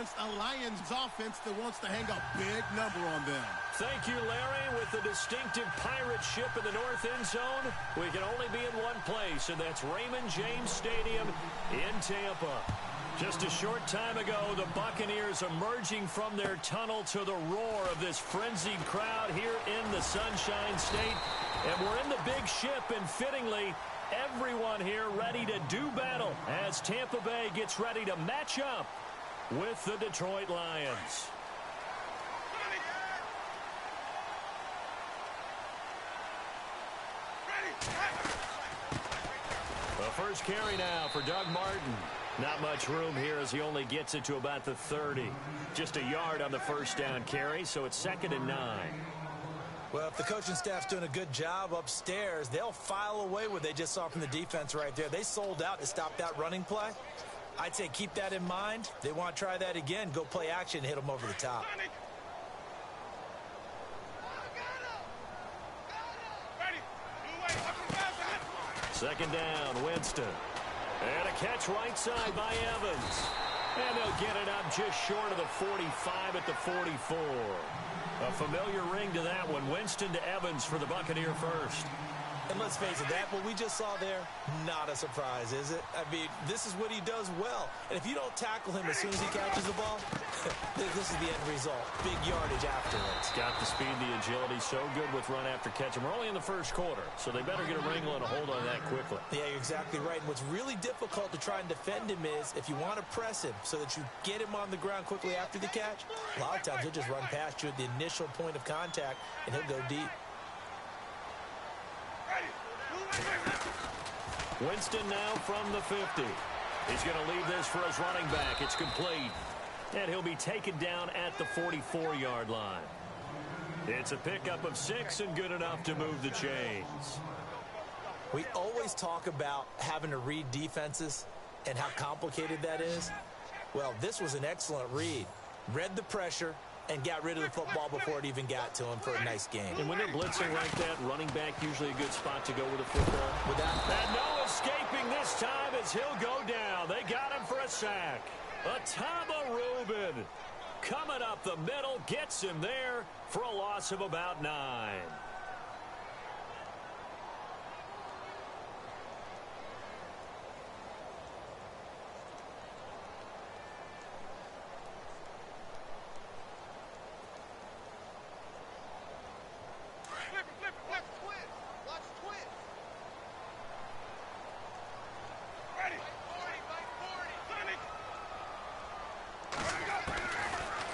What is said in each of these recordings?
against a Lions offense that wants to hang a big number on them. Thank you, Larry. With the distinctive pirate ship in the north end zone, we can only be in one place, and that's Raymond James Stadium in Tampa. Just a short time ago, the Buccaneers emerging from their tunnel to the roar of this frenzied crowd here in the Sunshine State. And we're in the big ship, and fittingly, everyone here ready to do battle as Tampa Bay gets ready to match up with the Detroit Lions. The first carry now for Doug Martin. Not much room here as he only gets it to about the 30. Just a yard on the first down carry, so it's 2nd and 9. Well, if the coaching staff's doing a good job upstairs, they'll file away what they just saw from the defense right there. They sold out to stop that running play. I'd say keep that in mind. They want to try that again. Go play action and hit them over the top. Second down, Winston. And a catch right side by Evans. And they'll get it up just short of the 45 at the 44. A familiar ring to that one. Winston to Evans for the Buccaneer first. And let's face it, that what we just saw there, not a surprise, is it? I mean, this is what he does well. And if you don't tackle him as soon as he catches the ball, this is the end result. Big yardage afterwards. Got the speed, the agility, so good with run after catch. And we're only in the first quarter, so they better get a wrinkle and a hold on that quickly. Yeah, you're exactly right. And what's really difficult to try and defend him is if you want to press him so that you get him on the ground quickly after the catch, a lot of times he'll just run past you at the initial point of contact, and he'll go deep. Winston now from the 50. He's going to leave this for his running back. It's complete. And he'll be taken down at the 44-yard line. It's a pickup of 6 and good enough to move the chains. We always talk about having to read defenses and how complicated that is. Well, this was an excellent read. Read the pressure and got rid of the football before it even got to him for a nice game. And when they're blitzing like that, running back usually a good spot to go with the football. And no escaping this time as he'll go down. They got him for a sack. Atama Rubin coming up the middle, gets him there for a loss of about 9.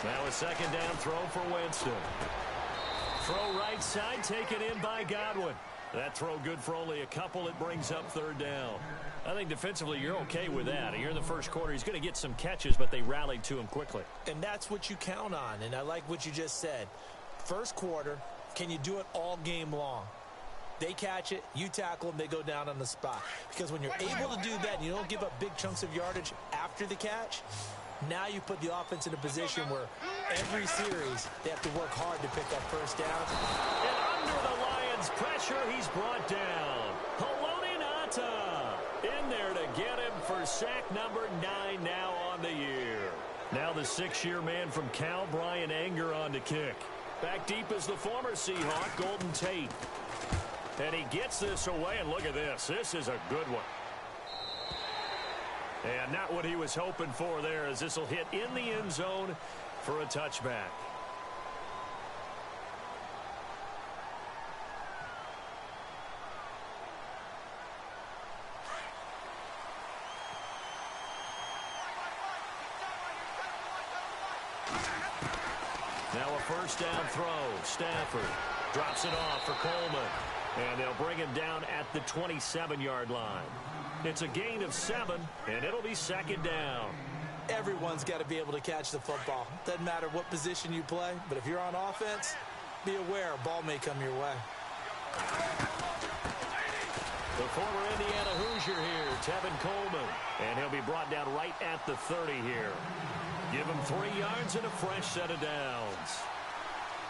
Now a second down throw for Winston. Throw right side, taken in by Godwin. That throw good for only a couple. It brings up 3rd down. I think defensively you're okay with that. You're in the first quarter. He's going to get some catches, but they rallied to him quickly. And that's what you count on, and I like what you just said. First quarter, can you do it all game long? They catch it, you tackle them, they go down on the spot. Because when you're able to do that and you don't give up big chunks of yardage after the catch, now you put the offense in a position where every series they have to work hard to pick up first down. And under the Lions' pressure, he's brought down. Haloti Ngata in there to get him for sack number 9 now on the year. Now the 6-year man from Cal, Brian Anger, on to kick. Back deep is the former Seahawk, Golden Tate. And he gets this away, and look at this. This is a good one. And not what he was hoping for there, as this will hit in the end zone for a touchback. Now a first down throw. Stafford drops it off for Coleman. And they'll bring him down at the 27-yard line. It's a gain of 7, and it'll be 2nd down. Everyone's got to be able to catch the football. Doesn't matter what position you play, but if you're on offense, be aware a ball may come your way. The former Indiana Hoosier here, Tevin Coleman. And he'll be brought down right at the 30 here. Give him 3 yards and a fresh set of downs.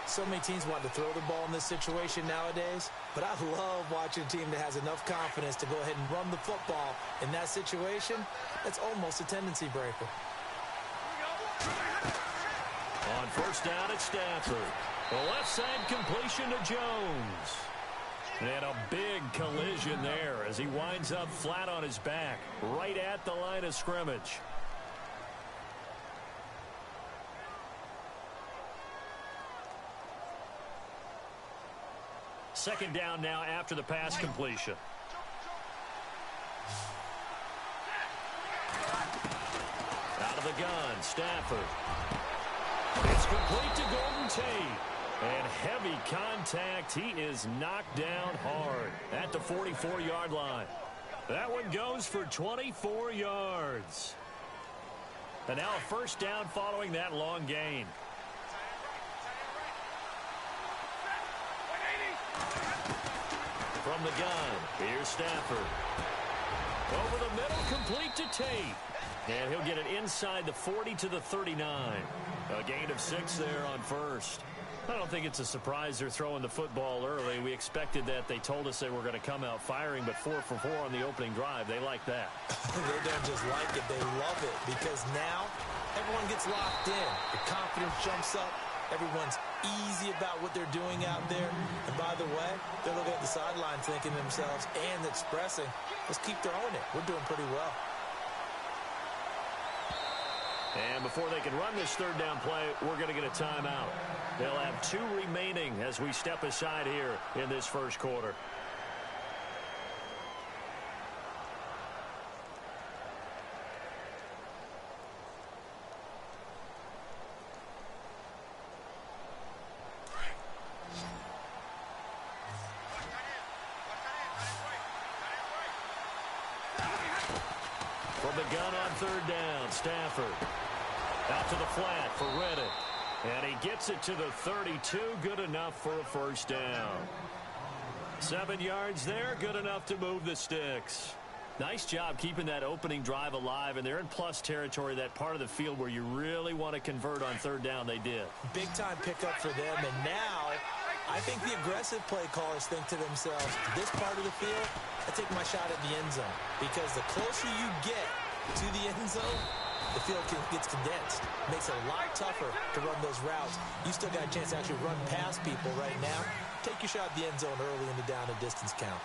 So many teams want to throw the ball in this situation nowadays, but I love watching a team that has enough confidence to go ahead and run the football in that situation. That's almost a tendency breaker. On first down at Stafford. The left side completion to Jones. And a big collision there as he winds up flat on his back, right at the line of scrimmage. Second down now after the pass completion. Out of the gun, Stafford. It's complete to Golden Tate. And heavy contact. He is knocked down hard at the 44-yard line. That one goes for 24 yards. And now a first down following that long gain. From the gun, here's Stafford. Over the middle, complete to Tate. And he'll get it inside the 40 to the 39. A gain of 6 there on first. I don't think it's a surprise they're throwing the football early. We expected that. They told us they were going to come out firing, but 4 for 4 on the opening drive. They like that. They don't just like it. They love it because now everyone gets locked in. The confidence jumps up. Everyone's easy about what they're doing out there. And by the way, they're looking at the sideline thinking to themselves and expressing, let's keep throwing it. We're doing pretty well. And before they can run this third down play, we're going to get a timeout. They'll have 2 remaining as we step aside here in this first quarter. From the gun on third down, Stafford. Out to the flat for Reddick. And he gets it to the 32. Good enough for a first down. 7 yards there. Good enough to move the sticks. Nice job keeping that opening drive alive. And they're in plus territory, that part of the field where you really want to convert on third down. They did. Big time pickup for them. And now I think the aggressive play callers think to themselves, this part of the field, I take my shot at the end zone. Because the closer you get to the end zone, the field gets condensed. Makes it a lot tougher to run those routes. You still got a chance to actually run past people right now. Take your shot at the end zone early in the down and distance count.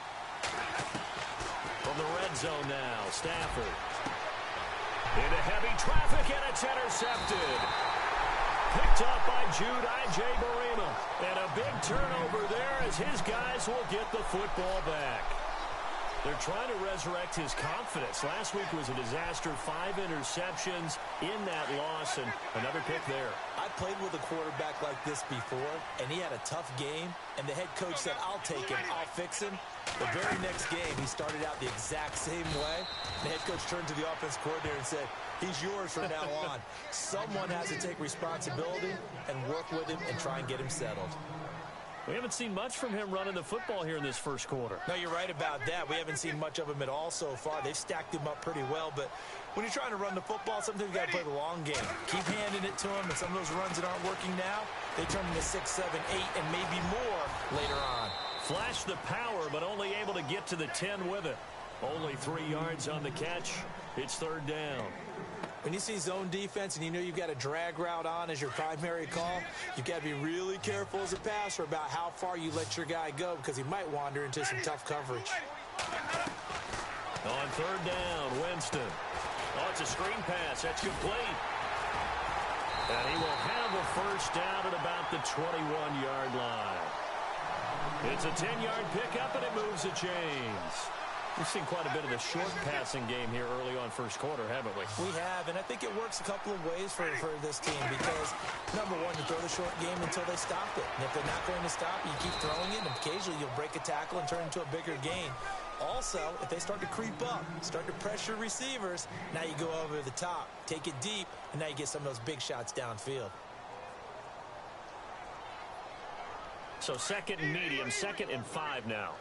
From the red zone now, Stafford. Into heavy traffic, and it's intercepted. Picked up by Jude Barima. And a big turnover there as his guys will get the football back. They're trying to resurrect his confidence. Last week was a disaster. 5 interceptions in that loss, and another pick there. I played with a quarterback like this before, and he had a tough game, and the head coach said, I'll take him, I'll fix him. The very next game, he started out the exact same way. The head coach turned to the offense coordinator and said, he's yours from now on. Someone has to take responsibility and work with him and try and get him settled. We haven't seen much from him running the football here in this first quarter. No, you're right about that. We haven't seen much of him at all so far. They've stacked him up pretty well, but when you're trying to run the football, sometimes you got to play the long game. Keep handing it to him, and some of those runs that aren't working now, they turn into 6, 7, 8, and maybe more later on. Flash the power, but only able to get to the 10 with it. Only 3 yards on the catch. It's third down. When you see zone defense and you know you've got a drag route on as your primary call, you've got to be really careful as a passer about how far you let your guy go because he might wander into some tough coverage. On third down, Winston. Oh, it's a screen pass. That's complete. And he will have a first down at about the 21-yard line. It's a 10-yard pickup, and it moves the chains. We've seen quite a bit of the short passing game here early on first quarter, haven't we? We have, and I think it works a couple of ways for this team because, number one, you throw the short game until they stop it. And if they're not going to stop it, you keep throwing it, and occasionally you'll break a tackle and turn it into a bigger gain. Also, if they start to creep up, start to pressure receivers, now you go over the top, take it deep, and now you get some of those big shots downfield. So second and medium, 2nd and 5 now.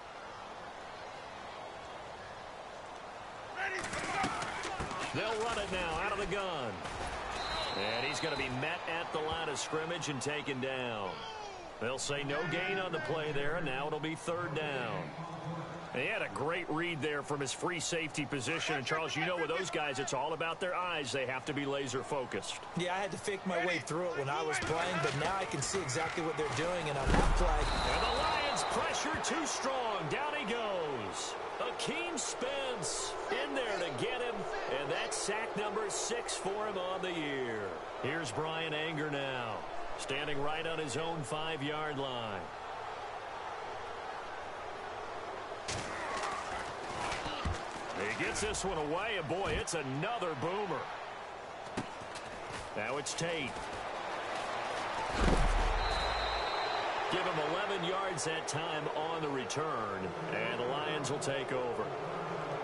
They'll run it now out of the gun. And he's going to be met at the line of scrimmage and taken down. They'll say no gain on the play there, and now it'll be third down. He had a great read there from his free safety position. And, Charles, you know with those guys, it's all about their eyes. They have to be laser-focused. Yeah, I had to fake my way through it when I was playing, but now I can see exactly what they're doing, and on that play. And the Lions pressure too strong. Down he goes. Akeem Spence in there to get him, and that's sack number 6 for him on the year. Here's Brian Anger now, standing right on his own 5-yard line. He gets this one away, and boy, it's another boomer. Now it's Tate. Give him 11 yards that time on the return, and the Lions will take over.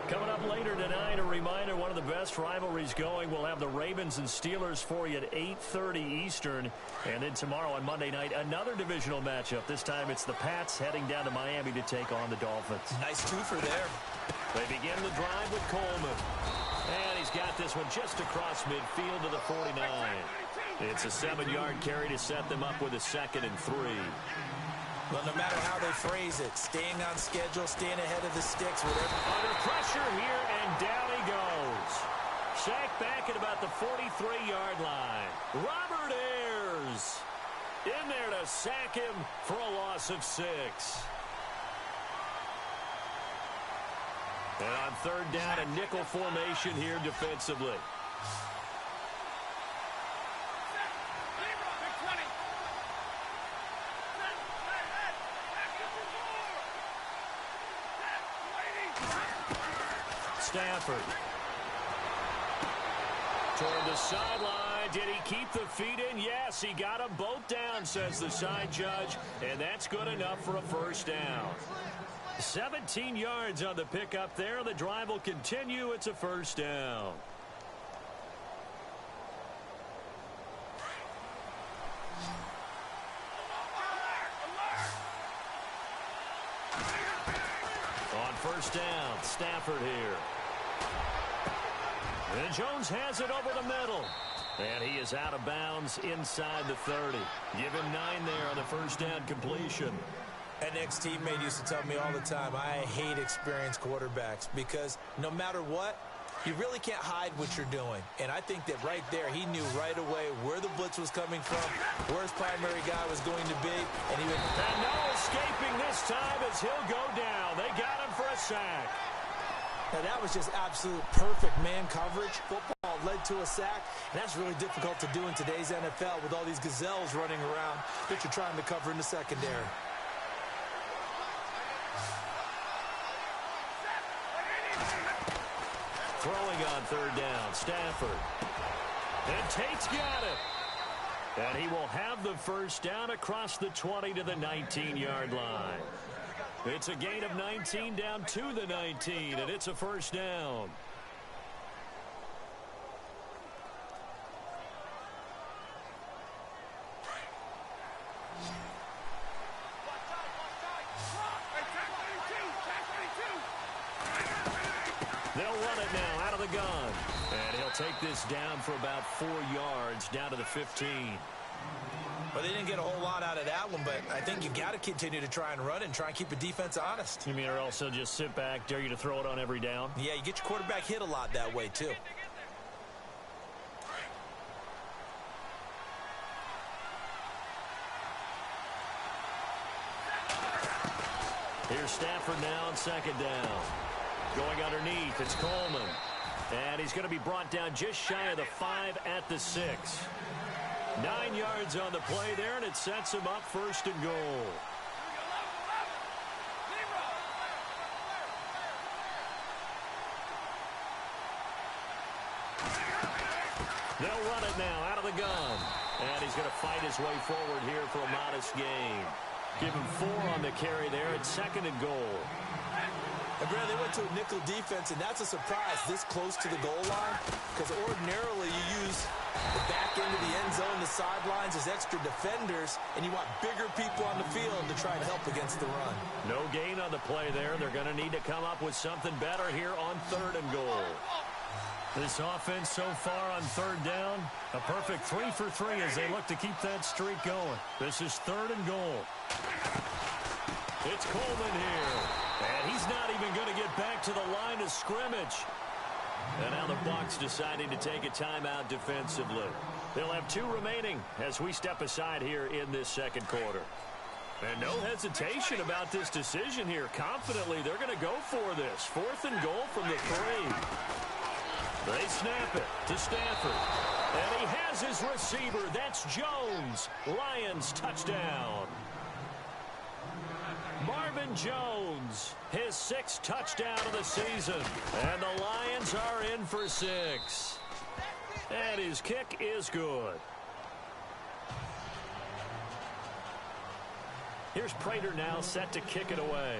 Coming up later tonight, a reminder, one of the best rivalries going. We'll have the Ravens and Steelers for you at 8:30 Eastern. And then tomorrow on Monday night, another divisional matchup. This time it's the Pats heading down to Miami to take on the Dolphins. Nice twofer there. They begin the drive with Coleman. And he's got this one just across midfield to the 49. It's a 7-yard carry to set them up with a 2nd and 3. Well, no matter how they phrase it, staying on schedule, staying ahead of the sticks, whatever. Under pressure here, and down he goes. Sacked back at about the 43-yard line. Robert Ayers in there to sack him for a loss of 6. And on 3rd down, a nickel formation here defensively. Stafford. Toward the sideline. Did he keep the feet in? Yes, he got them both down, says the side judge. And that's good enough for a 1st down. 17 yards on the pickup there. The drive will continue. It's a 1st down. On 1st down, Stafford here. And Jones has it over the middle. And he is out of bounds inside the 30. Give him 9 there on the 1st down completion. An ex-teammate used to tell me all the time, I hate experienced quarterbacks because no matter what, you really can't hide what you're doing. And I think that right there, he knew right away where the blitz was coming from, where his primary guy was going to be. And no escaping this time as he'll go down. They got him for a sack. Now, that was just absolute perfect man coverage. Football led to a sack, and that's really difficult to do in today's NFL with all these gazelles running around that you're trying to cover in the secondary. Throwing on 3rd down, Stafford. And Tate's got it. And he will have the 1st down across the 20 to the 19-yard line. It's a gain of 19 down to the 19, and it's a 1st down. They'll run it now out of the gun. And he'll take this down for about 4 yards down to the 15. Well, they didn't get a whole lot out of that one, but I think you got to continue to try and run and try and keep the defense honest. You mean or also just sit back, dare you to throw it on every down? Yeah, you get your quarterback hit a lot that way, too. Here's Stafford now on 2nd down. Going underneath, it's Coleman. And he's going to be brought down just shy of the 5 at the 6. 9 yards on the play there, and it sets him up 1st and goal. They'll run it now out of the gun. And he's going to fight his way forward here for a modest gain. Give him 4 on the carry there at 2nd and goal. And Brad, they went to a nickel defense, and that's a surprise this close to the goal line, because ordinarily you use the back end of the end zone, the sidelines as extra defenders, and you want bigger people on the field to try and help against the run. No gain on the play there. They're going to need to come up with something better here on 3rd and goal. This offense so far on 3rd down, a perfect 3 for 3 as they look to keep that streak going. This is 3rd and goal. It's Coleman here. And he's not even going to get back to the line of scrimmage. And now the Bucs deciding to take a timeout defensively. They'll have 2 remaining as we step aside here in this second quarter. And no hesitation about this decision here. Confidently, they're going to go for this. 4th and goal from the 3. They snap it to Stafford. And he has his receiver. That's Jones. Lions touchdown. Marvin Jones, his 6th touchdown of the season. And the Lions are in for 6. And his kick is good. Here's Prater now set to kick it away.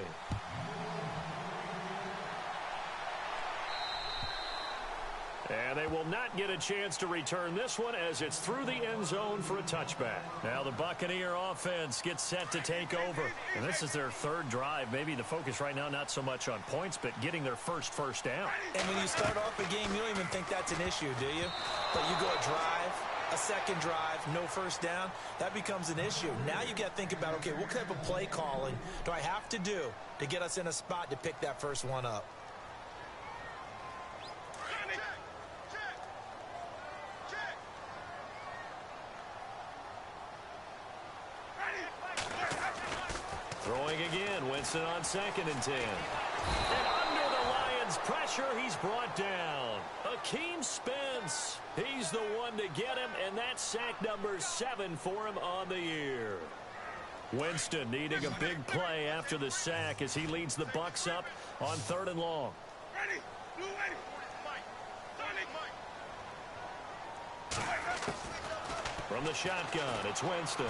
And they will not get a chance to return this one as it's through the end zone for a touchback. Now the Buccaneer offense gets set to take over. And this is their 3rd drive. Maybe the focus right now not so much on points, but getting their first down. And when you start off a game, you don't even think that's an issue, do you? But you go a drive, a second drive, no first down, that becomes an issue. Now you got to think about, okay, what type of play calling do I have to do to get us in a spot to pick that first one up? Throwing again, Winston on 2nd and 10. And under the Lions' pressure, he's brought down. Akeem Spence, he's the one to get him, and that's sack number 7 for him on the year. Winston needing a big play after the sack as he leads the Bucs up on 3rd and long. From the shotgun, it's Winston.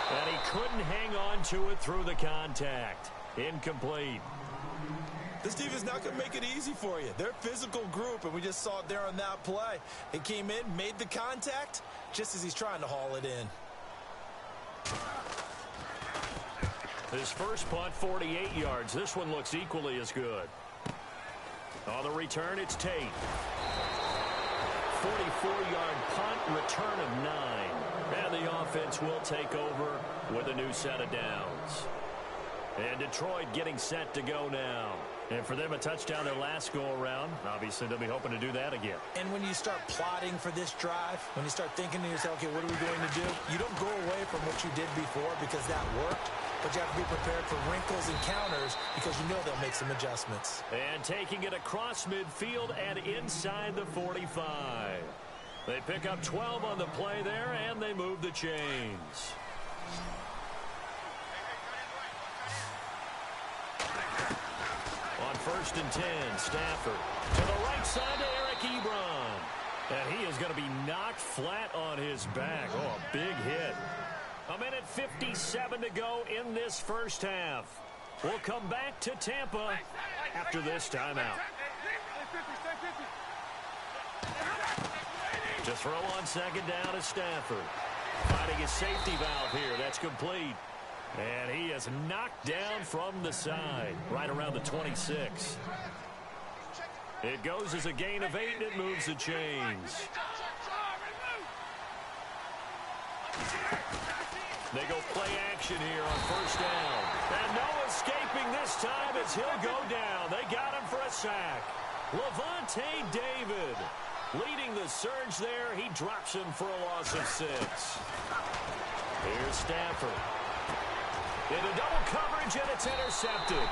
And he couldn't hang on to it through the contact. Incomplete. This defense is not going to make it easy for you. They're a physical group, and we just saw it there on that play. It came in, made the contact, just as he's trying to haul it in. His first punt, 48 yards. This one looks equally as good. On the return, it's Tate. 44-yard punt, return of 9. And the offense will take over with a new set of downs. And Detroit getting set to go now. And for them, a touchdown their last go-around. Obviously, they'll be hoping to do that again. And when you start plotting for this drive, when you start thinking to yourself, okay, what are we going to do? You don't go away from what you did before because that worked. But you have to be prepared for wrinkles and counters because you know they'll make some adjustments. And taking it across midfield and inside the 45. They pick up 12 on the play there, and they move the chains. On 1st and 10, Stafford to the right side to Eric Ebron. And he is going to be knocked flat on his back. Oh, a big hit. 1:57 to go in this first half. We'll come back to Tampa after this timeout. To throw on 2nd down is Stafford. Finding his safety valve here. That's complete. And he is knocked down from the side, right around the 26. It goes as a gain of 8, and it moves the chains. They go play action here on 1st down. And no escaping this time as he'll go down. They got him for a sack. Levante David leading the surge there. He drops him for a loss of 6. Here's Stafford. Into double coverage, and it's intercepted.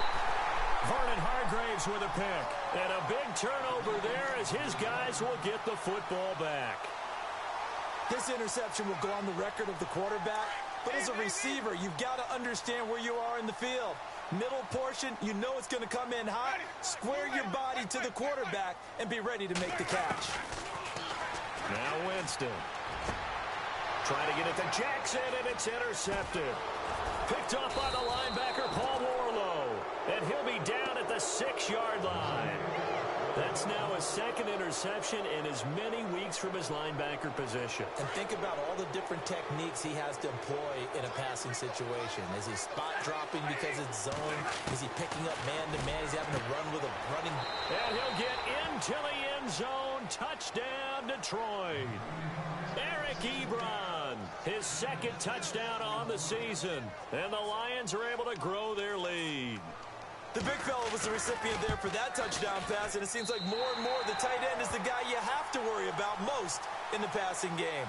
Vernon Hargraves with a pick. And a big turnover there as his guys will get the football back. This interception will go on the record of the quarterback. But as a receiver, you've got to understand where you are in the field. Middle portion, you know it's going to come in hot. Square your body to the quarterback and be ready to make the catch. Now Winston. Trying to get it to Jackson, and it's intercepted. Picked up by the linebacker, Paul Warlow. And he'll be down at the 6-yard line. That's now a 2nd interception in as many weeks from his linebacker position. And think about all the different techniques he has to employ in a passing situation. Is he spot dropping because it's zone? Is he picking up man-to-man? Is he having to run with a running? And he'll get into the end zone. Touchdown, Detroit. Eric Ebron his second touchdown on the season. And the Lions are able to grow their lead. The big fella was the recipient there for that touchdown pass, and it seems like more and more the tight end is the guy you have to worry about most in the passing game.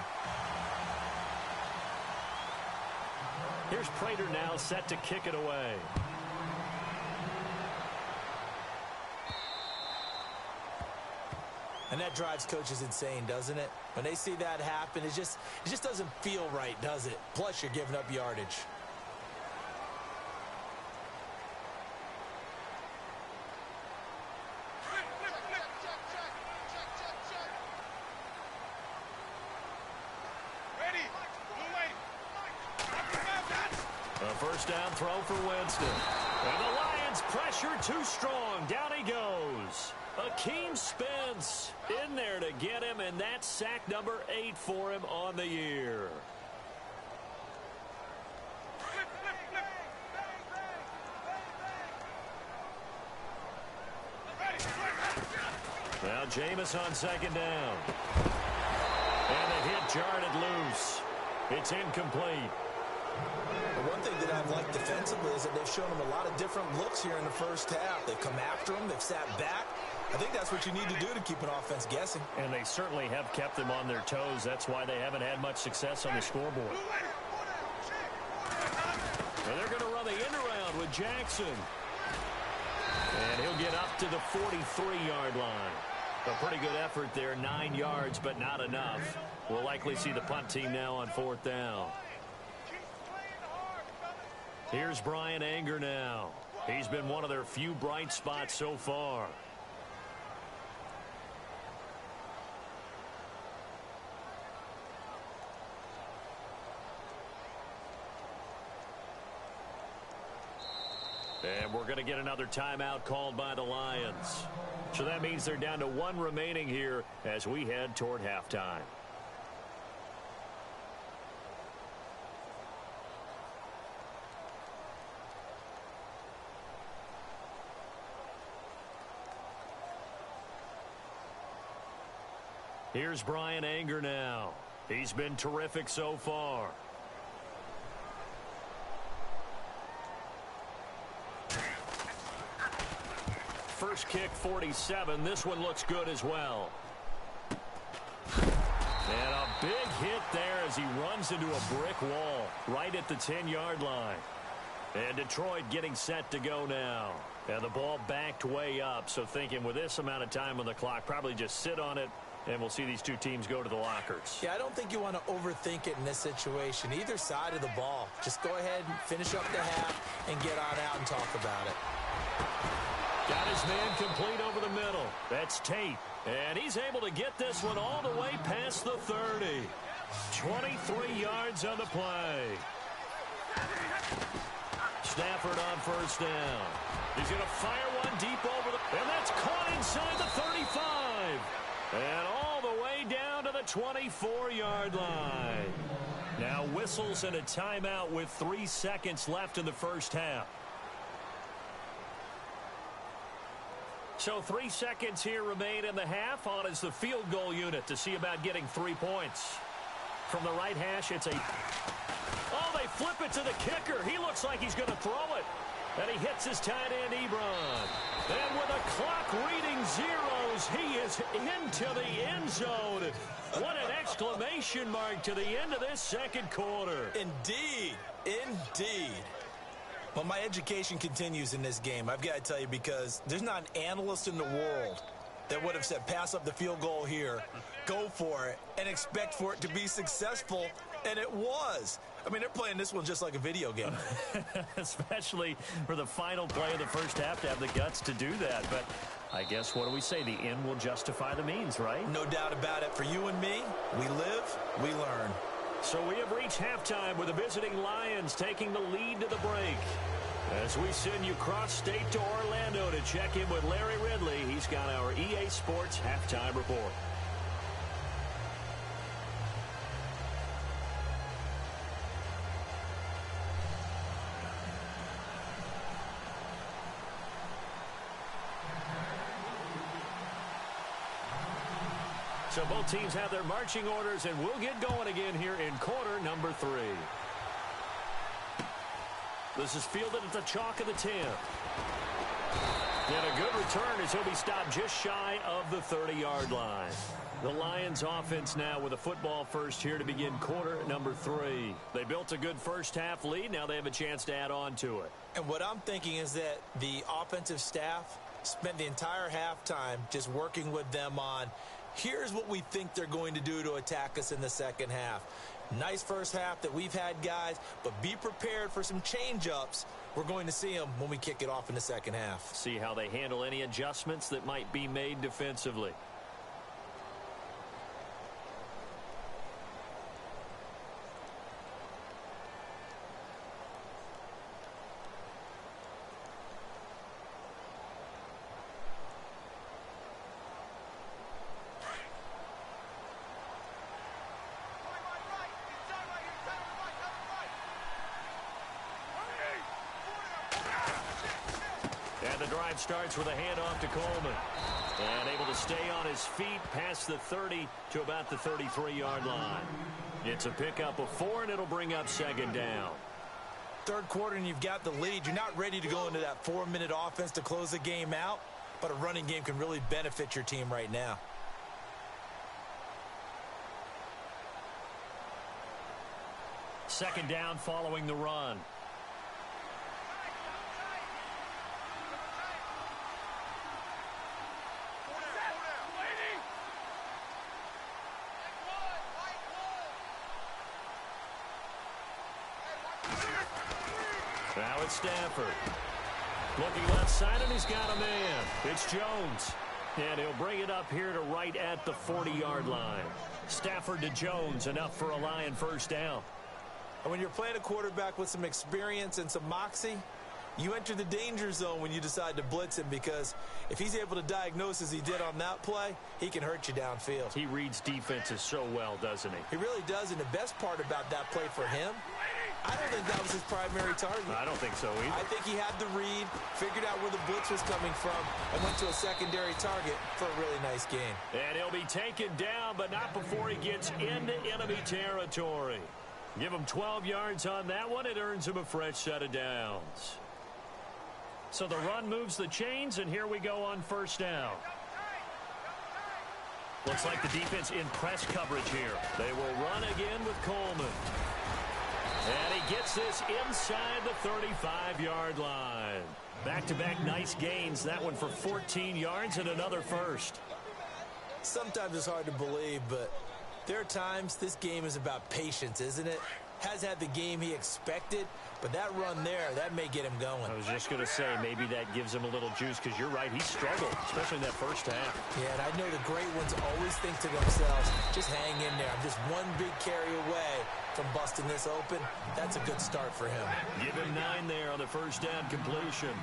Here's Prater now set to kick it away. And that drives coaches insane, doesn't it? When they see that happen, it just doesn't feel right, does it? Plus, you're giving up yardage. A first down throw for Winston. And the Lions pressure too strong. Down he goes. Akeem Spence in there to get him, and that's sack number 8 for him on the year. Now Jameis on second down. And the hit jarred it loose. It's incomplete. One thing that I've liked defensively is that they've shown him a lot of different looks here in the first half. They've come after him. They've sat back. I think that's what you need to do to keep an offense guessing. And they certainly have kept them on their toes. That's why they haven't had much success on the scoreboard. And they're going to run the end around with Jackson. And he'll get up to the 43-yard line. A pretty good effort there, 9 yards, but not enough. We'll likely see the punt team now on 4th down. Here's Brian Anger now. He's been one of their few bright spots so far. And we're going to get another timeout called by the Lions. So that means they're down to 1 remaining here as we head toward halftime. Here's Brian Anger now. He's been terrific so far. First kick, 47. This one looks good as well. And a big hit there as he runs into a brick wall right at the 10-yard line. And Detroit getting set to go now. And the ball backed way up, so thinking with this amount of time on the clock, probably just sit on it, and we'll see these two teams go to the lockers. Yeah, I don't think you want to overthink it in this situation. Either side of the ball. Just go ahead and finish up the half and get on out and talk about it. Got his man complete over the middle. That's Tate. And he's able to get this one all the way past the 30. 23 yards on the play. Stafford on first down. He's going to fire one deep over the... And that's caught inside the 35. And all the way down to the 24-yard line. Now whistles and a timeout with 3 seconds left in the first half. So 3 seconds here remain in the half. On is the field goal unit to see about getting 3 points. From the right hash, it's a... Oh, they flip it to the kicker. He looks like he's going to throw it. And he hits his tight end, Ebron. And with the clock reading zeros, he is into the end zone. What an exclamation mark to the end of this second quarter. Indeed. Indeed. Well, my education continues in this game, I've got to tell you, because there's not an analyst in the world that would have said pass up the field goal here, go for it, and expect for it to be successful, and it was. I mean, they're playing this one just like a video game. Especially for the final play of the first half to have the guts to do that. But I guess, what do we say? The end will justify the means, right? No doubt about it. For you and me, we live, we learn. So we have reached halftime with the visiting Lions taking the lead to the break. As we send you cross-state to Orlando to check in with Larry Ridley, he's got our EA Sports halftime report. So both teams have their marching orders, and we'll get going again here in quarter number 3. This is fielded at the chalk of the 10. And a good return as he'll be stopped just shy of the 30-yard line. The Lions offense now with a football first here to begin quarter number 3. They built a good first-half lead. Now they have a chance to add on to it. And what I'm thinking is that the offensive staff spent the entire halftime just working with them on, here's what we think they're going to do to attack us in the second half. Nice first half that we've had, guys, but be prepared for some change-ups. We're going to see them when we kick it off in the second half. See how they handle any adjustments that might be made defensively. And the drive starts with a handoff to Coleman. And able to stay on his feet past the 30 to about the 33-yard line. It's a pickup of 4, and it'll bring up second down. Third quarter, and you've got the lead. You're not ready to go into that 4-minute offense to close the game out, but a running game can really benefit your team right now. Second down following the run. Now it's Stafford. Looking left side, and he's got a man. It's Jones. And he'll bring it up here to right at the 40-yard line. Stafford to Jones, enough for a Lion first down. And when you're playing a quarterback with some experience and some moxie, you enter the danger zone when you decide to blitz him, because if he's able to diagnose as he did on that play, he can hurt you downfield. He reads defenses so well, doesn't he? He really does, and the best part about that play for him, I don't think that was his primary target. I don't think so either. I think he had the read, figured out where the blitz was coming from, and went to a secondary target for a really nice game. And he'll be taken down, but not before he gets into enemy territory. Give him 12 yards on that one. It earns him a fresh set of downs. So the run moves the chains, and here we go on first down. Looks like the defense in press coverage here. They will run again with Coleman. And he gets this inside the 35-yard line. Back-to-back nice gains. That one for 14 yards and another first. Sometimes it's hard to believe, but there are times this game is about patience, isn't it? Has had the game he expected, but that run there, that may get him going. I was just going to say, maybe that gives him a little juice, because you're right, he struggled, especially in that first half. Yeah, and I know the great ones always think to themselves, just hang in there. I'm just one big carry away from busting this open. That's a good start for him. Give him 9 there on the first down completion.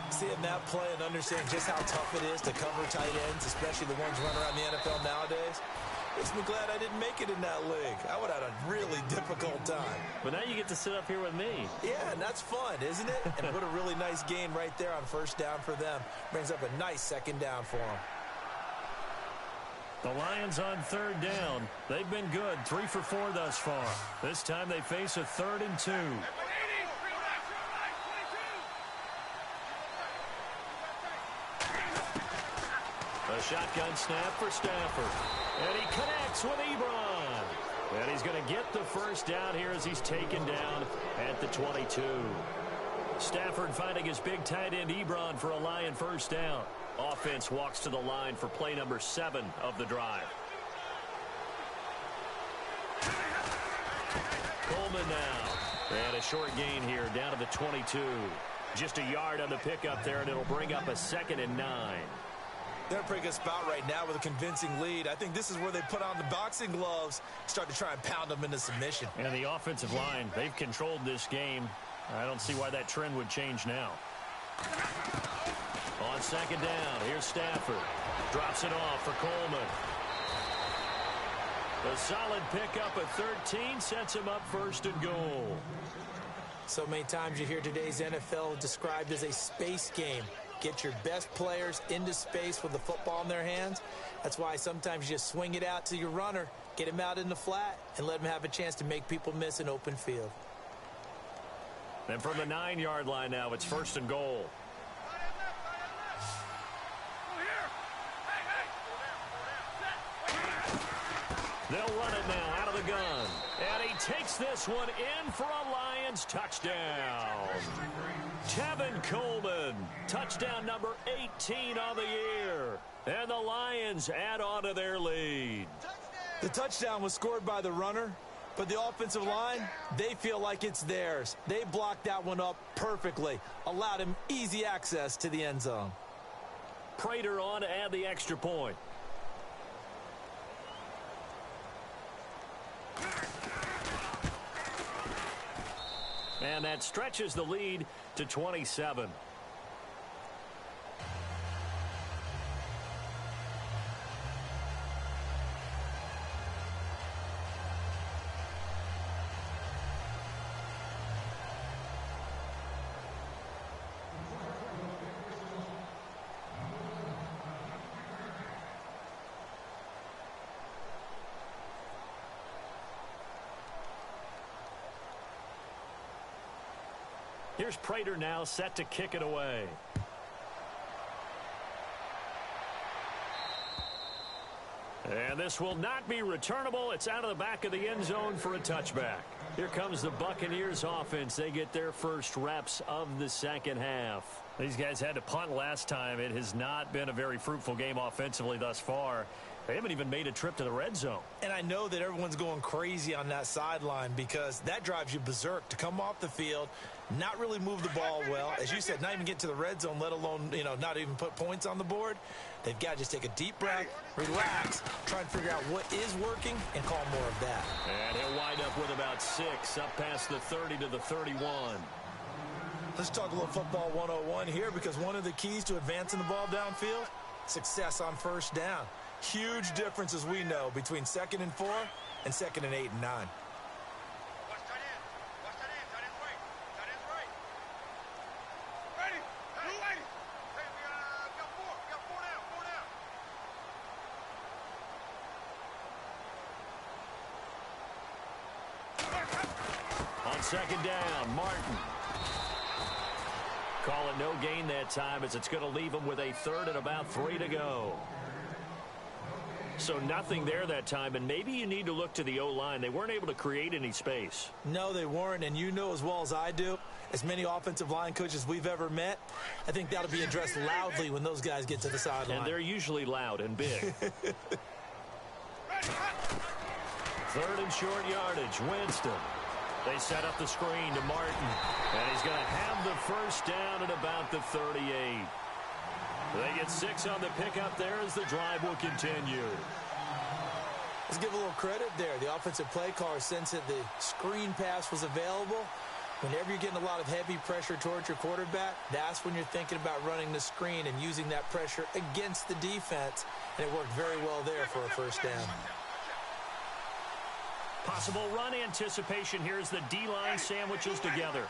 Seeing that play and understanding just how tough it is to cover tight ends, especially the ones running around the NFL nowadays, makes me glad I didn't make it in that league. I would have had a really difficult time. But now you get to sit up here with me. Yeah, and that's fun, isn't it? And what a really nice gain right there on first down for them. Brings up a nice second down for them. The Lions on third down. They've been good, 3 for 4 thus far. This time they face a 3rd and 2. A shotgun snap for Stafford. And he connects with Ebron. And he's going to get the first down here as he's taken down at the 22. Stafford finding his big tight end Ebron for a Lion first down. Offense walks to the line for play number 7 of the drive. Coleman now. And a short gain here down to the 22. Just a yard on the pickup there, and it'll bring up a 2nd and 9. They're in a pretty good spot right now with a convincing lead. I think this is where they put on the boxing gloves, start to try and pound them into submission. And the offensive line, they've controlled this game. I don't see why that trend would change now. On second down, here's Stafford. Drops it off for Coleman. A solid pickup at 13 sets him up 1st and goal. So many times you hear today's NFL described as a space game. Get your best players into space with the football in their hands. That's why sometimes you just swing it out to your runner, get him out in the flat, and let him have a chance to make people miss an open field. And from the 9-yard line now, it's 1st and goal. They'll run it now out of the gun. And he takes this one in for a Lions touchdown. Tevin Coleman, touchdown number 18 on the year. And the Lions add on to their lead. The touchdown was scored by the runner, but the offensive line, they feel like it's theirs. They blocked that one up perfectly, allowed him easy access to the end zone. Prater on to add the extra point. And that stretches the lead to 27. Here's Prater now set to kick it away. And this will not be returnable. It's out of the back of the end zone for a touchback. Here comes the Buccaneers offense. They get their first reps of the second half. These guys had to punt last time. It has not been a very fruitful game offensively thus far. They haven't even made a trip to the red zone. And I know that everyone's going crazy on that sideline because that drives you berserk to come off the field, not really move the ball well. As you said, not even get to the red zone, let alone, not even put points on the board. They've got to just take a deep breath, relax, try and figure out what is working and call more of that. And he'll wind up with about 6 up past the 30 to the 31. Let's talk a little football 101 here because one of the keys to advancing the ball downfield, success on first down. Huge difference, as we know, between 2nd and 4 and 2nd and 8 and 9. On 2nd down, Martin. Call it no gain that time as it's going to leave him with a 3rd and about 3 to go. So nothing there that time, and maybe you need to look to the O-line. They weren't able to create any space. No, they weren't, and you know as well as I do, as many offensive line coaches we've ever met, I think that'll be addressed loudly when those guys get to the sideline. And they're usually loud and big. 3rd and short yardage, Winston. They set up the screen to Martin, and he's going to have the first down at about the 38. They get 6 on the pickup there as the drive will continue. Let's give a little credit there. The offensive play caller sensed that the screen pass was available. Whenever you're getting a lot of heavy pressure towards your quarterback, that's when you're thinking about running the screen and using that pressure against the defense. And it worked very well there for a first down. Possible run anticipation here as the D-line sandwiches together.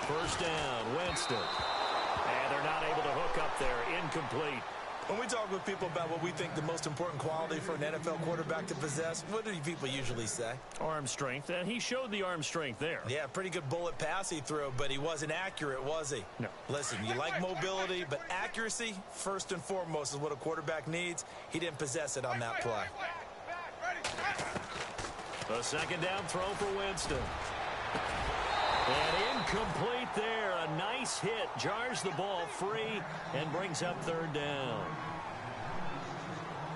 First down, Winston. And they're not able to hook up there. Incomplete. When we talk with people about what we think the most important quality for an NFL quarterback to possess, what do people usually say? Arm strength, and he showed the arm strength there. Yeah, pretty good bullet pass he threw, but he wasn't accurate, was he? No. Listen, you like mobility, but accuracy, first and foremost, is what a quarterback needs. He didn't possess it on that play. A second down throw for Winston. And incomplete there. A nice hit. Jars the ball free and brings up 3rd down.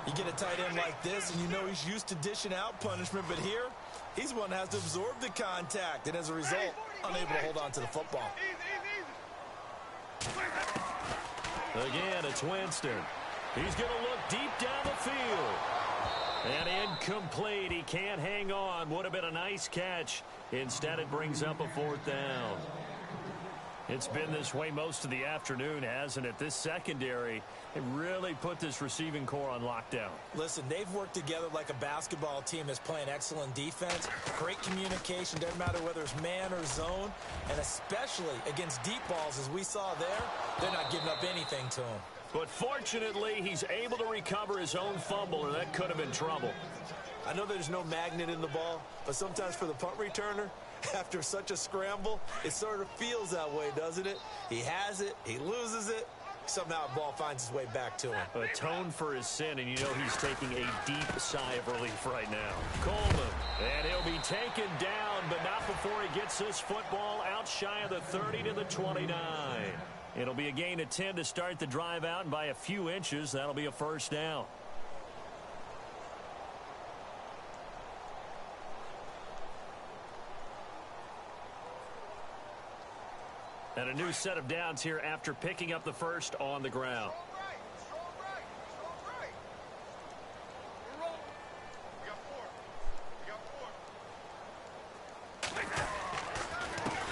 You get a tight end like this, and you know he's used to dishing out punishment, but here, he's one that has to absorb the contact, and as a result, unable to hold on to the football. Again, it's Winston. He's going to look deep down the field. And incomplete. He can't hang on. Would have been a nice catch. Instead, it brings up a 4th down. It's been this way most of the afternoon, hasn't it? This secondary, it really put this receiving core on lockdown. Listen, they've worked together like a basketball team that's playing excellent defense, great communication, doesn't matter whether it's man or zone, and especially against deep balls, as we saw there, they're not giving up anything to him. But fortunately, he's able to recover his own fumble, or that could have been trouble. I know there's no magnet in the ball, but sometimes for the punt returner, after such a scramble, it sort of feels that way, doesn't it? He has it, he loses it, somehow the ball finds its way back to him. Atone for his sin, and you know he's taking a deep sigh of relief right now. Coleman, and he'll be taken down, but not before he gets this football out shy of the 30 to the 29. It'll be a gain of 10 to start the drive out, and by a few inches, that'll be a first down. And a new set of downs here after picking up the first on the ground.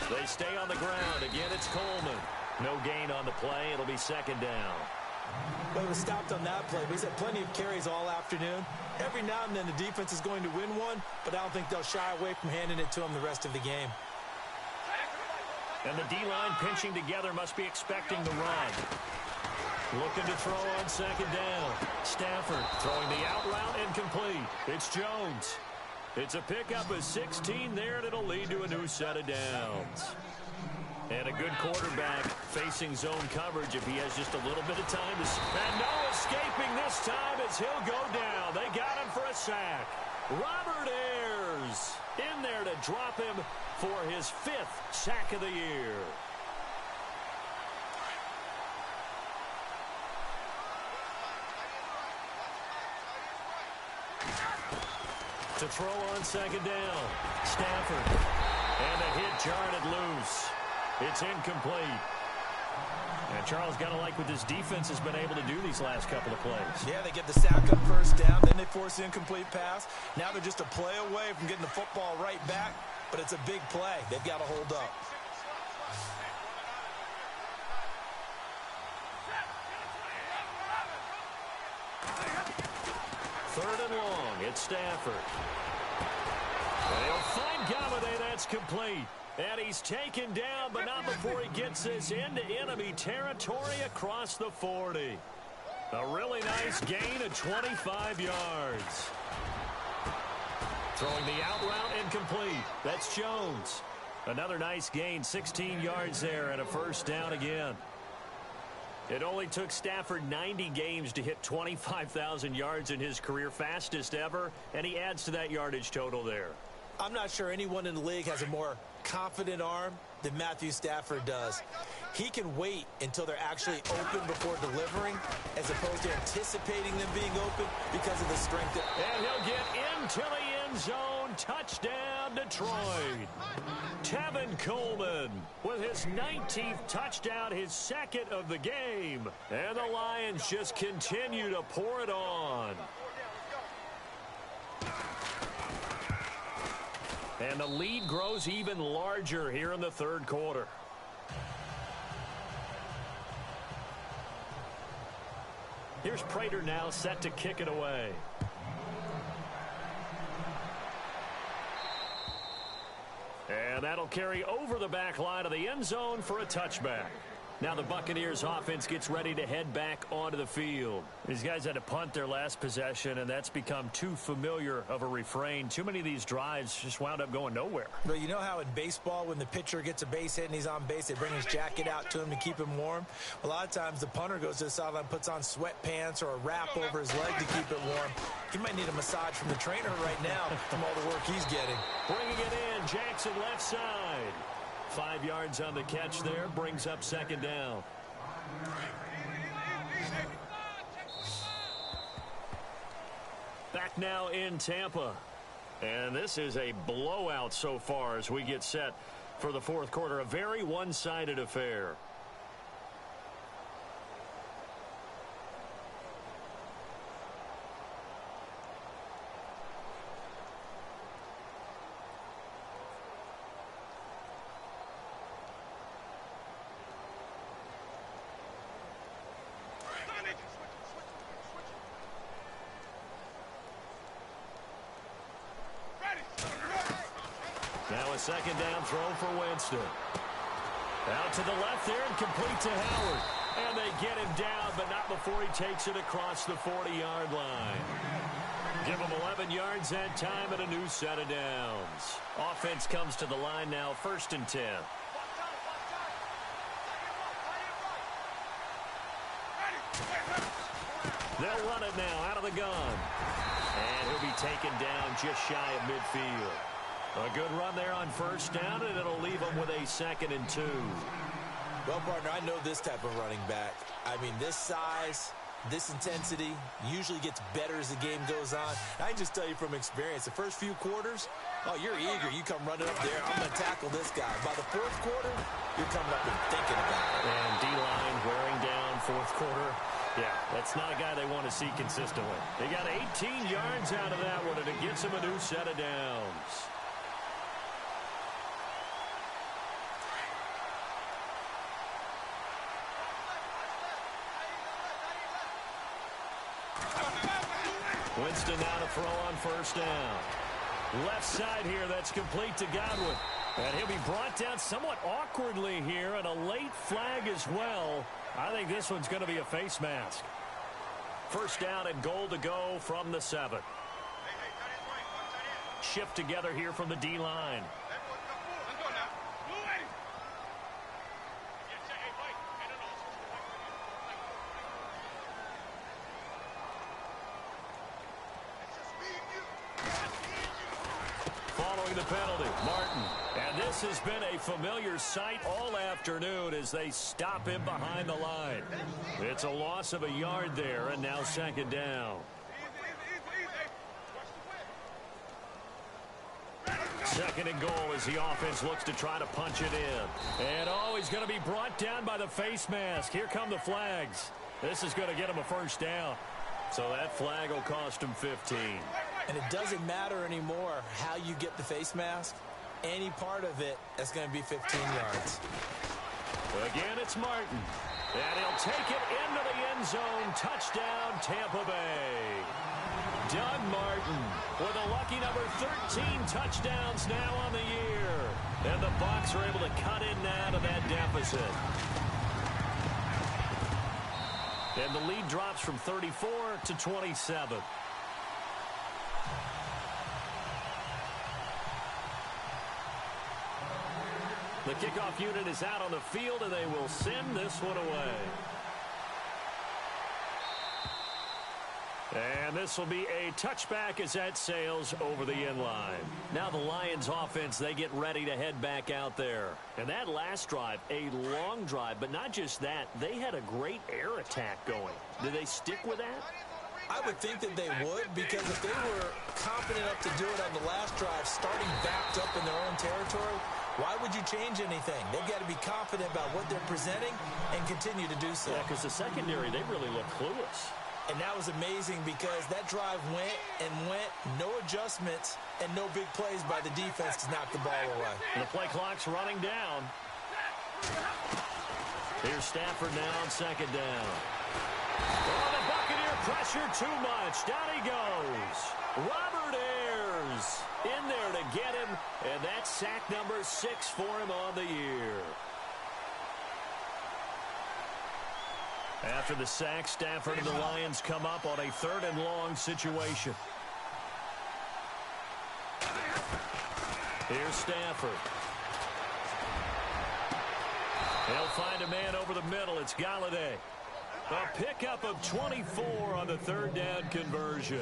They stay on the ground. Again, it's Coleman. No gain on the play. It'll be second down. Well, it was stopped on that play. He's had plenty of carries all afternoon. Every now and then the defense is going to win one, but I don't think they'll shy away from handing it to him the rest of the game. And the D-line pinching together must be expecting the run. Looking to throw on second down. Stafford throwing the out route incomplete. It's Jones. It's a pickup of 16 there, and it'll lead to a new set of downs. And a good quarterback facing zone coverage if he has just a little bit of time to... And no escaping this time as he'll go down. They got him for a sack. Robert Ayers in there to drop him for his 5th sack of the year. To throw on second down. Stafford. And a hit jarred it loose. It's incomplete. And Charles got to like what this defense has been able to do these last couple of plays. Yeah, they get the sack on first down, then they force the incomplete pass. Now they're just a play away from getting the football right back, but it's a big play. They've got to hold up. Third and long. It's Stafford. And he'll find Galladay. That's complete. And he's taken down, but not before he gets this into enemy territory across the 40. A really nice gain of 25 yards. Throwing the out route incomplete. That's Jones. Another nice gain, 16 yards there, and a first down again. It only took Stafford 90 games to hit 25,000 yards in his career, fastest ever, and he adds to that yardage total there. I'm not sure anyone in the league has a more confident arm than Matthew Stafford does. He can wait until they're actually open before delivering as opposed to anticipating them being open because of the strength. And he'll get into the end zone. Touchdown, Detroit. Tevin Coleman with his 19th touchdown, his second of the game. And the Lions just continue to pour it on. And the lead grows even larger here in the third quarter. Here's Prater now set to kick it away. And that'll carry over the back line of the end zone for a touchback. Now the Buccaneers offense gets ready to head back onto the field. These guys had to punt their last possession, and that's become too familiar of a refrain. Too many of these drives just wound up going nowhere. But you know how in baseball, when the pitcher gets a base hit and he's on base, they bring his jacket out to him to keep him warm? A lot of times the punter goes to the sideline, puts on sweatpants or a wrap over his leg to keep it warm. He might need a massage from the trainer right now from all the work he's getting. Bringing it in, Jackson left side. 5 yards on the catch there, brings up second down. Back now in Tampa. And this is a blowout so far as we get set for the fourth quarter. A very one-sided affair. Now a second down throw for Winston. Out to the left there and complete to Howard. And they get him down, but not before he takes it across the 40-yard line. Give him 11 yards that time and a new set of downs. Offense comes to the line now, 1st and 10. They'll run it now out of the gun. And he'll be taken down just shy of midfield. A good run there on 1st down, and it'll leave him with a 2nd and 2. Well, partner, I know this type of running back. I mean, this size, this intensity usually gets better as the game goes on. I can just tell you from experience, the first few quarters, oh, you're eager. You come running up there, I'm going to tackle this guy. By the 4th quarter, you're coming up and thinking about it. And D-line wearing down 4th quarter. Yeah, that's not a guy they want to see consistently. They got 18 yards out of that one, and it gets him a new set of downs. Winston now to throw on 1st down. Left side here, that's complete to Godwin. And he'll be brought down somewhat awkwardly here, and a late flag as well. I think this one's going to be a face mask. 1st down and goal to go from the 7. Shift together here from the D-line. Following the penalty, Martin. And this has been a familiar sight all afternoon as they stop him behind the line. It's a loss of a yard there, and now 2nd down. 2nd and goal as the offense looks to try to punch it in. And oh, he's going to be brought down by the face mask. Here come the flags. This is going to get him a 1st down. So that flag will cost him 15. And it doesn't matter anymore how you get the face mask. Any part of it is going to be 15 yards. Again, it's Martin. And he'll take it into the end zone. Touchdown, Tampa Bay. Doug Martin with a lucky number 13 touchdowns now on the year. And the Bucs are able to cut in now to that deficit. And the lead drops from 34 to 27. The kickoff unit is out on the field, and they will send this one away. And this will be a touchback as that sails over the end line. Now the Lions offense, they get ready to head back out there. And that last drive, a long drive, but not just that, they had a great air attack going. Do they stick with that? I would think that they would, because if they were confident enough to do it on the last drive, starting backed up in their own territory, why would you change anything? They've got to be confident about what they're presenting and continue to do so. Yeah, because the secondary, they really look clueless. And that was amazing because that drive went and went, no adjustments, and no big plays by the defense to knock the ball away. And the play clock's running down. Here's Stafford now on 2nd down. Oh, the Buccaneer pressure too much. Down he goes. Robert Ayers in there to get him, and that's sack number 6 for him on the year. After the sack, Stafford and the Lions come up on a 3rd and long situation. Here's Stafford. They'll find a man over the middle. It's Galladay. A pickup of 24 on the 3rd down conversion.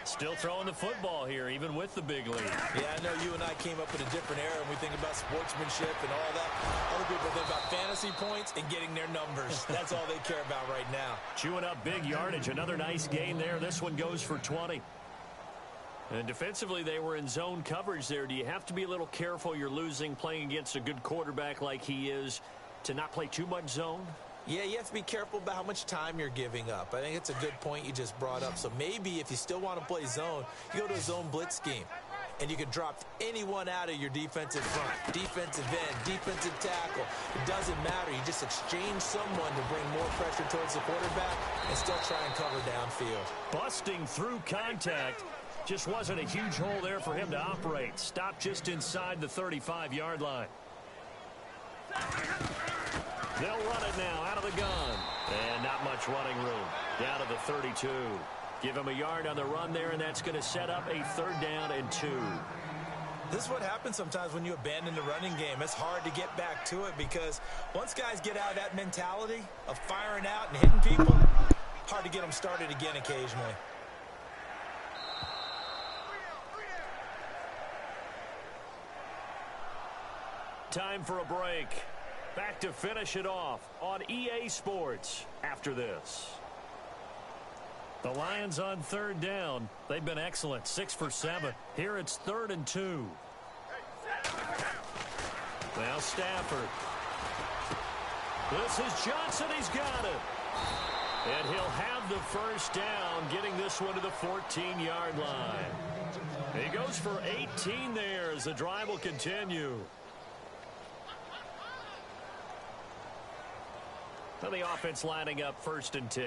Still throwing the football here, even with the big lead. Yeah, I know you and I came up in a different era, and we think about sportsmanship and all that. Other people think about fantasy points and getting their numbers. That's all they care about right now. Chewing up big yardage. Another nice gain there. This one goes for 20. And defensively, they were in zone coverage there. Do you have to be a little careful? You're losing, playing against a good quarterback like he is, to not play too much zone? Yeah, you have to be careful about how much time you're giving up. I think it's a good point you just brought up. So maybe if you still want to play zone, you go to a zone blitz scheme. And you can drop anyone out of your defensive front, defensive end, defensive tackle. It doesn't matter. You just exchange someone to bring more pressure towards the quarterback and still try and cover downfield. Busting through contact. Just wasn't a huge hole there for him to operate. Stopped just inside the 35-yard line. They'll run it now out of the gun. And not much running room. Down to the 32. Give him a yard on the run there, and that's going to set up a 3rd down and 2. This is what happens sometimes when you abandon the running game. It's hard to get back to it because once guys get out of that mentality of firing out and hitting people, hard to get them started again occasionally. Time for a break. Back to finish it off on EA Sports after this. The Lions on 3rd down. They've been excellent, 6 for 7. Here it's 3rd and 2. Now Stafford. This is Johnson. He's got it. And he'll have the 1st down, getting this one to the 14-yard line. He goes for 18 there as the drive will continue. So the offense lining up 1st and 10.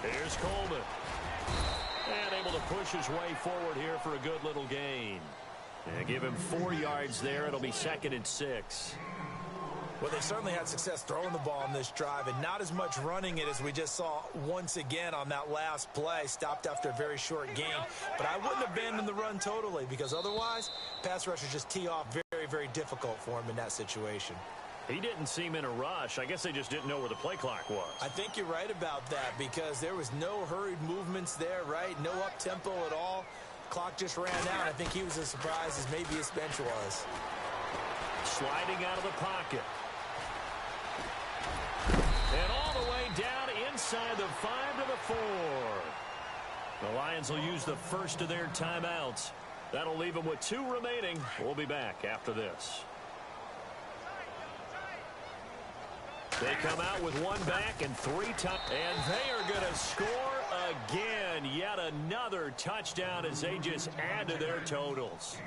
Here's Coleman. And able to push his way forward here for a good little gain. And give him 4 yards there. It'll be 2nd and 6. Well, they certainly had success throwing the ball on this drive and not as much running it as we just saw once again on that last play. Stopped after a very short gain. But I wouldn't abandon the run totally because otherwise, pass rushers just tee off very, very difficult for him in that situation. He didn't seem in a rush. I guess they just didn't know where the play clock was. I think you're right about that because there was no hurried movements there, right? No up-tempo at all. Clock just ran out. I think he was as surprised as maybe his bench was. Sliding out of the pocket. And all the way down inside the 5 to the 4. The Lions will use the first of their timeouts. That'll leave them with 2 remaining. We'll be back after this. They come out with 1 back and 3 touchdowns. And they are going to score again. Yet another touchdown as they just add to their totals.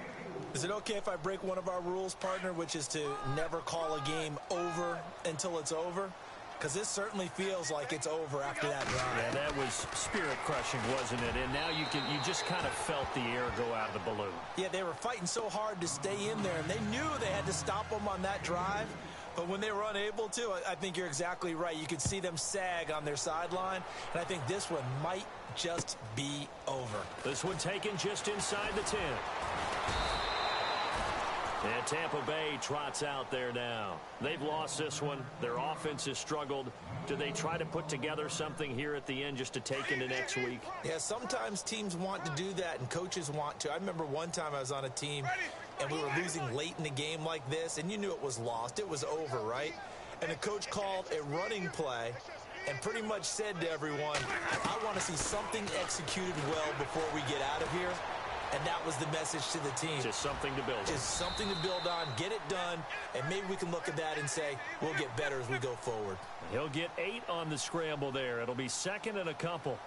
Is it okay if I break one of our rules, partner, which is to never call a game over until it's over? Because this certainly feels like it's over after that drive. Yeah, that was spirit-crushing, wasn't it? And now you just kind of felt the air go out of the balloon. Yeah, they were fighting so hard to stay in there, and they knew they had to stop them on that drive. But when they were unable to, I think you're exactly right. You could see them sag on their sideline, and I think this one might just be over. This one taken just inside the 10. And Tampa Bay trots out there now. They've lost this one. Their offense has struggled. Do they try to put together something here at the end just to take into next week? Yeah, sometimes teams want to do that and coaches want to. I remember one time I was on a team and we were losing late in the game like this, and you knew it was lost. It was over, right? And the coach called a running play and pretty much said to everyone, I want to see something executed well before we get out of here. And that was the message to the team. Just something to build on. Just something to build on, get it done, and maybe we can look at that and say, we'll get better as we go forward. He'll get 8 on the scramble there. It'll be 2nd and a couple.